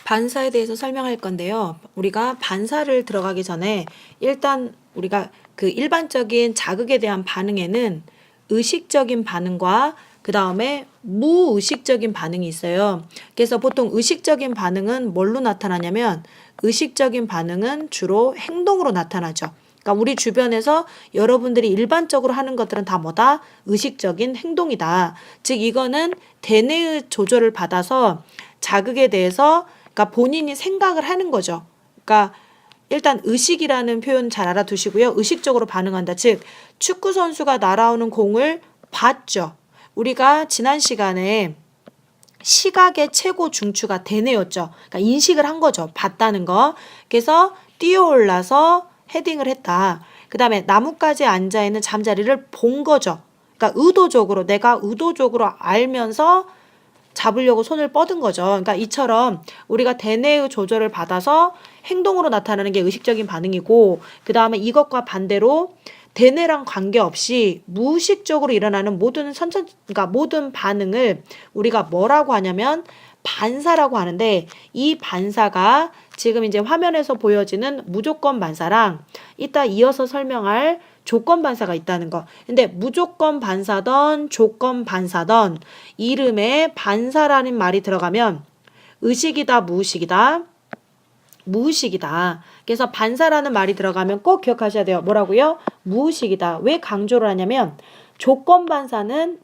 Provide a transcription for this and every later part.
반사에 대해서 설명할 건데요. 우리가 반사를 들어가기 전에 일단 우리가 그 일반적인 자극에 대한 반응에는 의식적인 반응과 그 다음에 무의식적인 반응이 있어요. 그래서 보통 의식적인 반응은 뭘로 나타나냐면 의식적인 반응은 주로 행동으로 나타나죠. 그러니까 우리 주변에서 여러분들이 일반적으로 하는 것들은 다 뭐다? 의식적인 행동이다. 즉 이거는 대뇌의 조절을 받아서 자극에 대해서 그러니까 본인이 생각을 하는 거죠. 그러니까 일단 의식이라는 표현 잘 알아두시고요. 의식적으로 반응한다. 즉 축구 선수가 날아오는 공을 봤죠. 우리가 지난 시간에 시각의 최고 중추가 대뇌였죠. 그러니까 인식을 한 거죠. 봤다는 거. 그래서 뛰어올라서 헤딩을 했다. 그 다음에 나뭇가지에 앉아있는 잠자리를 본 거죠. 그러니까 의도적으로 내가 의도적으로 알면서 잡으려고 손을 뻗은 거죠. 그러니까 이처럼 우리가 대뇌의 조절을 받아서 행동으로 나타나는 게 의식적인 반응이고 그 다음에 이것과 반대로 대뇌랑 관계없이 무의식적으로 일어나는 그러니까 모든 반응을 우리가 뭐라고 하냐면 반사라고 하는데 이 반사가 지금 이제 화면에서 보여지는 무조건 반사랑 이따 이어서 설명할 조건 반사가 있다는 거. 근데 무조건 반사던 조건 반사던 이름에 반사라는 말이 들어가면 의식이다, 무의식이다. 무의식이다. 그래서 반사라는 말이 들어가면 꼭 기억하셔야 돼요. 뭐라고요? 무의식이다. 왜 강조를 하냐면 조건 반사는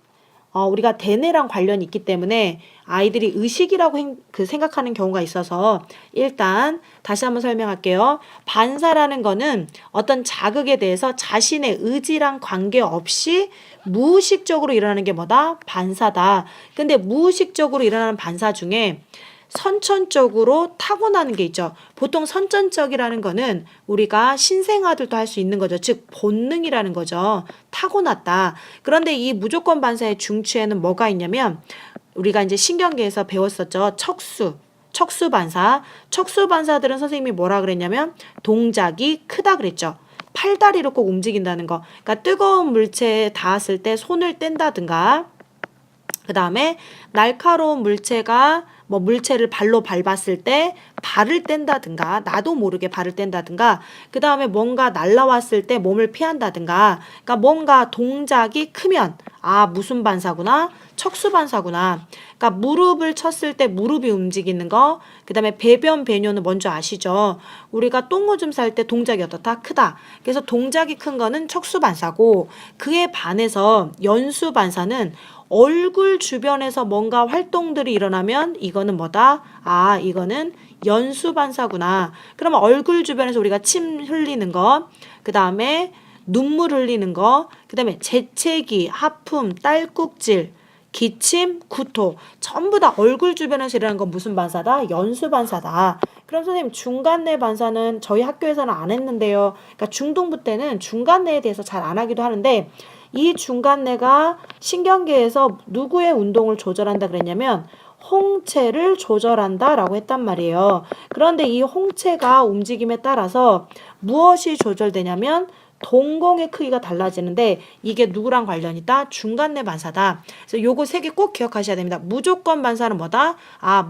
우리가 대뇌랑 관련이 있기 때문에 아이들이 의식이라고 생각하는 경우가 있어서 일단 다시 한번 설명할게요. 반사라는 거는 어떤 자극에 대해서 자신의 의지랑 관계없이 무의식적으로 일어나는 게 뭐다? 반사다. 근데 무의식적으로 일어나는 반사 중에 선천적으로 타고나는 게 있죠. 보통 선천적이라는 거는 우리가 신생아들도 할 수 있는 거죠. 즉 본능이라는 거죠. 타고났다. 그런데 이 무조건 반사의 중추에는 뭐가 있냐면 우리가 이제 신경계에서 배웠었죠. 척수 반사. 척수 반사들은 선생님이 뭐라 그랬냐면 동작이 크다 그랬죠. 팔다리로 꼭 움직인다는 거. 그러니까 뜨거운 물체에 닿았을 때 손을 뗀다든가 그 다음에 날카로운 물체가 물체를 발로 밟았을 때 발을 뗀다든가 나도 모르게 발을 뗀다든가 그 다음에 뭔가 날라왔을 때 몸을 피한다든가 그러니까 뭔가 동작이 크면 무슨 반사구나 척수 반사구나 그러니까 무릎을 쳤을 때 무릎이 움직이는 거 그 다음에 배변 배뇨는 뭔지 아시죠? 우리가 똥오줌 쌀 때 동작이 어떻다? 크다. 그래서 동작이 큰 거는 척수 반사고 그에 반해서 연수 반사는 얼굴 주변에서 뭔가 활동들이 일어나면 이거는 뭐다? 이거는 연수 반사구나. 그러면 얼굴 주변에서 우리가 침 흘리는 거, 그 다음에 눈물 흘리는 거, 그 다음에 재채기, 하품, 딸꾹질, 기침, 구토 전부 다 얼굴 주변에서 일어나는 건 무슨 반사다? 연수 반사다. 그럼 선생님 중간내 반사는 저희 학교에서는 안 했는데요. 그러니까 중등부 때는 중간내에 대해서 잘 안 하기도 하는데 이 중간내가 신경계에서 누구의 운동을 조절한다 그랬냐면 홍채를 조절한다 라고 했단 말이에요. 그런데 이 홍채가 움직임에 따라서 무엇이 조절되냐면 동공의 크기가 달라지는데 이게 누구랑 관련이 있다? 중간내 반사다. 그래서 요거 세 개 꼭 기억하셔야 됩니다. 무조건 반사는 뭐다?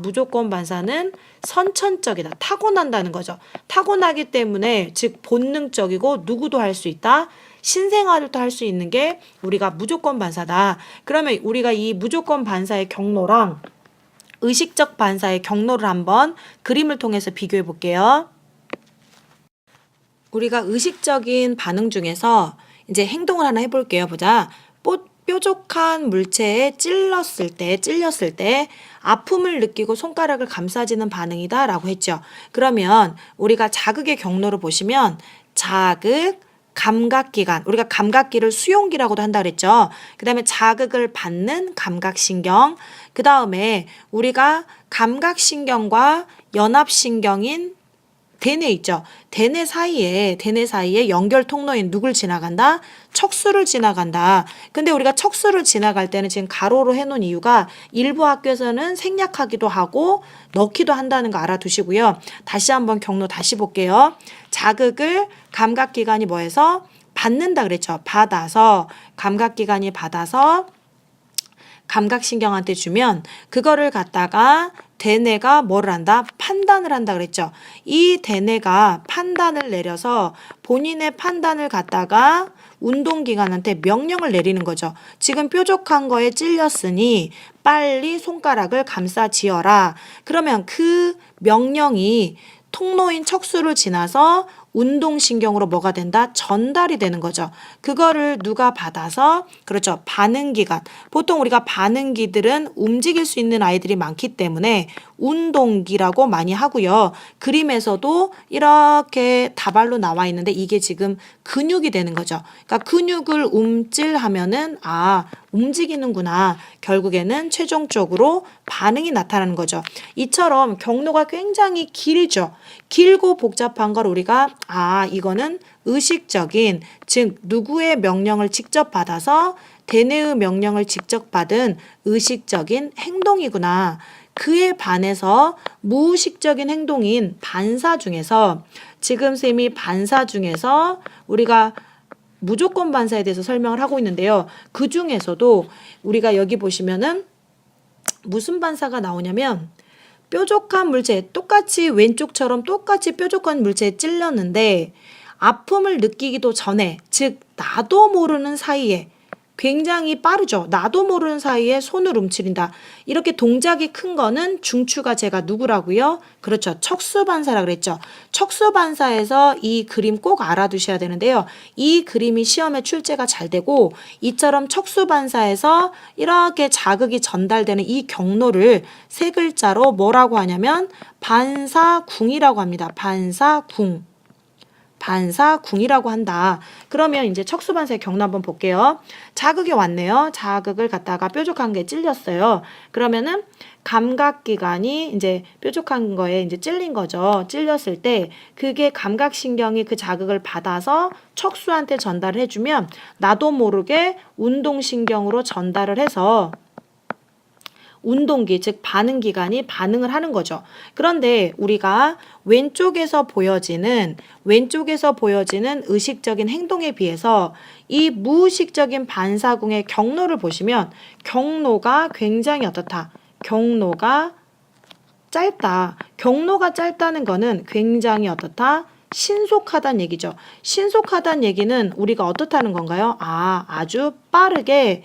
무조건 반사는 선천적이다. 타고난다는 거죠. 타고나기 때문에 즉 본능적이고 누구도 할 수 있다. 신생아들도 할 수 있는 게 우리가 무조건 반사다. 그러면 우리가 이 무조건 반사의 경로랑 의식적 반사의 경로를 한번 그림을 통해서 비교해 볼게요. 우리가 의식적인 반응 중에서 이제 행동을 하나 해볼게요. 보자. 뾰족한 물체에 찔렸을 때 아픔을 느끼고 손가락을 감싸지는 반응이다 라고 했죠. 그러면 우리가 자극의 경로를 보시면 자극, 감각기관, 우리가 감각기를 수용기라고도 한다 그랬죠. 그 다음에 자극을 받는 감각신경, 그 다음에 우리가 감각신경과 연합신경인 대뇌 있죠. 대뇌 사이에 연결 통로인 누굴 지나간다? 척수를 지나간다. 근데 우리가 척수를 지나갈 때는 지금 가로로 해놓은 이유가 일부 학교에서는 생략하기도 하고 넣기도 한다는 거 알아두시고요. 다시 한번 경로 다시 볼게요. 자극을 감각기관이 뭐해서? 받는다 그랬죠. 감각기관이 받아서 감각신경한테 주면 그거를 갖다가 대뇌가 뭐를 한다? 판단을 한다 그랬죠. 이 대뇌가 판단을 내려서 본인의 판단을 갖다가 운동기관한테 명령을 내리는 거죠. 지금 뾰족한 거에 찔렸으니 빨리 손가락을 감싸지어라. 그러면 그 명령이 통로인 척수를 지나서 운동신경으로 뭐가 된다? 전달이 되는 거죠. 그거를 누가 받아서 그렇죠. 반응기관. 보통 우리가 반응기들은 움직일 수 있는 아이들이 많기 때문에 운동기라고 많이 하고요. 그림에서도 이렇게 다발로 나와 있는데 이게 지금 근육이 되는 거죠. 그러니까 근육을 움찔하면은 움직이는구나. 결국에는 최종적으로 반응이 나타나는 거죠. 이처럼 경로가 굉장히 길죠. 길고 복잡한 걸 우리가 이거는 의식적인, 즉 누구의 명령을 직접 받아서 대뇌의 명령을 직접 받은 의식적인 행동이구나. 그에 반해서 무의식적인 행동인 반사 중에서 지금 쌤이 반사 중에서 우리가 무조건 반사에 대해서 설명을 하고 있는데요. 그 중에서도 우리가 여기 보시면은 무슨 반사가 나오냐면 뾰족한 물체, 똑같이 왼쪽처럼 똑같이 뾰족한 물체에 찔렸는데 아픔을 느끼기도 전에, 즉 나도 모르는 사이에 굉장히 빠르죠. 나도 모르는 사이에 손을 움츠린다. 이렇게 동작이 큰 거는 중추가 제가 누구라고요? 그렇죠. 척수반사라 그랬죠. 척수반사에서 이 그림 꼭 알아두셔야 되는데요. 이 그림이 시험에 출제가 잘 되고 이처럼 척수반사에서 이렇게 자극이 전달되는 이 경로를 세 글자로 뭐라고 하냐면 반사궁이라고 합니다. 반사궁. 반사궁이라고 한다. 그러면 이제 척수반사의 경로 한번 볼게요. 자극이 왔네요. 자극을 갖다가 뾰족한 게 찔렸어요. 그러면은 감각기관이 이제 뾰족한 거에 이제 찔린 거죠. 찔렸을 때 그게 감각신경이 그 자극을 받아서 척수한테 전달을 해주면 나도 모르게 운동신경으로 전달을 해서 운동기, 즉 반응기관이 반응을 하는 거죠. 그런데 우리가 왼쪽에서 보여지는 의식적인 행동에 비해서 이 무의식적인 반사궁의 경로를 보시면 경로가 굉장히 어떻다? 경로가 짧다. 경로가 짧다는 거는 굉장히 어떻다? 신속하다는 얘기죠. 신속하다는 얘기는 우리가 어떻다는 건가요? 아주 빠르게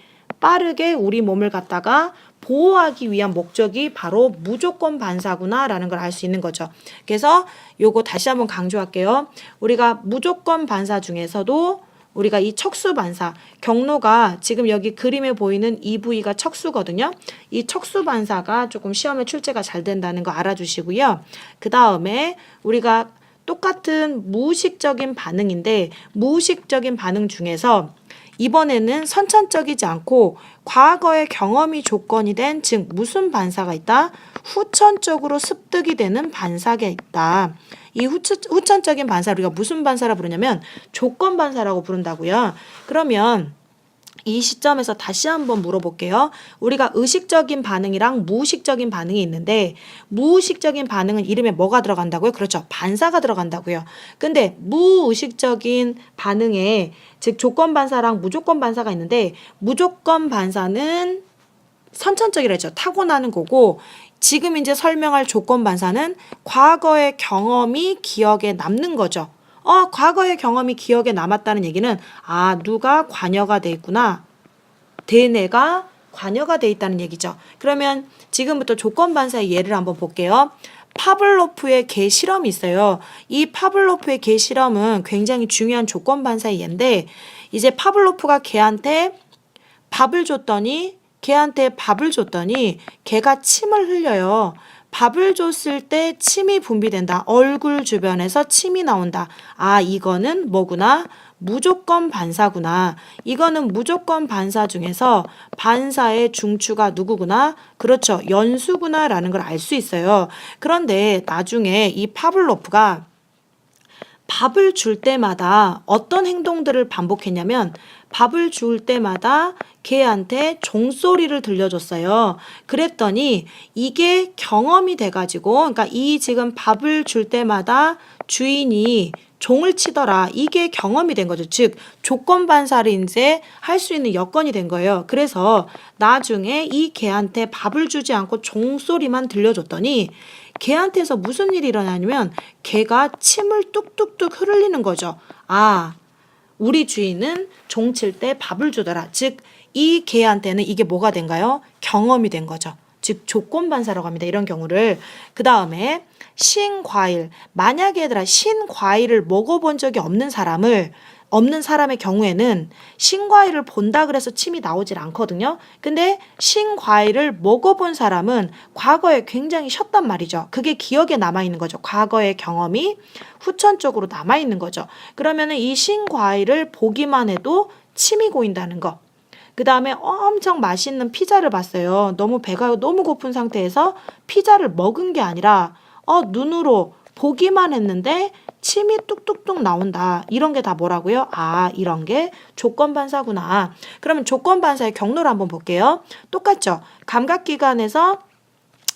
우리 몸을 갖다가 보호하기 위한 목적이 바로 무조건 반사구나 라는 걸 알 수 있는 거죠. 그래서 요거 다시 한번 강조할게요. 우리가 무조건 반사 중에서도 우리가 이 척수 반사 경로가 지금 여기 그림에 보이는 이 부위가 척수거든요. 이 척수 반사가 조금 시험에 출제가 잘 된다는 거 알아주시고요. 그 다음에 우리가 똑같은 무의식적인 반응인데 무의식적인 반응 중에서 이번에는 선천적이지 않고 과거의 경험이 조건이 된, 즉 무슨 반사가 있다? 후천적으로 습득이 되는 반사가 있다. 이 후천적인 반사 우리가 무슨 반사라 부르냐면 조건 반사라고 부른다고요. 그러면 이 시점에서 다시 한번 물어볼게요. 우리가 의식적인 반응이랑 무의식적인 반응이 있는데 무의식적인 반응은 이름에 뭐가 들어간다고요? 그렇죠. 반사가 들어간다고요. 근데 무의식적인 반응에 즉 조건 반사랑 무조건 반사가 있는데 무조건 반사는 선천적이라 했죠. 타고나는 거고 지금 이제 설명할 조건 반사는 과거의 경험이 기억에 남는 거죠. 과거의 경험이 기억에 남았다는 얘기는 누가 관여가 돼 있구나. 대뇌가 관여가 돼 있다는 얘기죠. 그러면 지금부터 조건 반사의 예를 한번 볼게요. 파블로프의 개 실험이 있어요. 이 파블로프의 개 실험은 굉장히 중요한 조건 반사의 예인데 이제 파블로프가 개한테 밥을 줬더니 개가 침을 흘려요. 밥을 줬을 때 침이 분비된다. 얼굴 주변에서 침이 나온다. 이거는 뭐구나? 무조건 반사구나. 이거는 무조건 반사 중에서 반사의 중추가 누구구나? 그렇죠. 연수구나 라는 걸 알 수 있어요. 그런데 나중에 이 파블로프가 밥을 줄 때마다 어떤 행동들을 반복했냐면 밥을 줄 때마다 개한테 종소리를 들려줬어요. 그랬더니 이게 경험이 돼가지고, 그러니까 이 지금 밥을 줄 때마다 주인이 종을 치더라. 이게 경험이 된 거죠. 즉, 조건 반사를 이제 할 수 있는 여건이 된 거예요. 그래서 나중에 이 개한테 밥을 주지 않고 종소리만 들려줬더니 개한테서 무슨 일이 일어나냐면 개가 침을 뚝뚝뚝 흘리는 거죠. 아, 우리 주인은 종 칠 때 밥을 주더라. 즉, 이 개한테는 이게 뭐가 된가요? 경험이 된 거죠. 즉, 조건 반사라고 합니다. 이런 경우를. 그 다음에 신과일. 만약에 얘들아 신과일을 먹어본 적이 없는 사람의 경우에는 신과일을 본다 그래서 침이 나오질 않거든요. 근데 신과일을 먹어본 사람은 과거에 굉장히 쉬었단 말이죠. 그게 기억에 남아있는 거죠. 과거의 경험이 후천적으로 남아있는 거죠. 그러면은 이 신과일을 보기만 해도 침이 고인다는 거. 그 다음에 엄청 맛있는 피자를 봤어요. 너무 배가 너무 고픈 상태에서 피자를 먹은 게 아니라 눈으로 보기만 했는데 침이 뚝뚝뚝 나온다. 이런 게 다 뭐라고요? 아, 이런 게 조건 반사구나. 그러면 조건 반사의 경로를 한번 볼게요. 똑같죠? 감각기관에서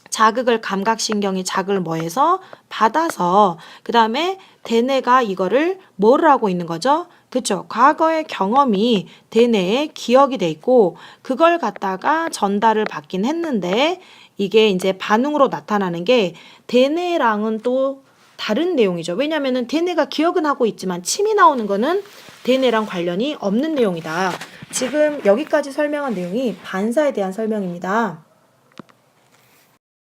자극을 감각신경이 자극을 뭐해서 받아서 그 다음에 대뇌가 이거를 뭐를 하고 있는 거죠? 그쵸? 과거의 경험이 대뇌에 기억이 돼 있고 그걸 갖다가 전달을 받긴 했는데 이게 이제 반응으로 나타나는 게 대뇌랑은 또 다른 내용이죠. 왜냐면은 대뇌가 기억은 하고 있지만 침이 나오는 거는 대뇌랑 관련이 없는 내용이다. 지금 여기까지 설명한 내용이 반사에 대한 설명입니다.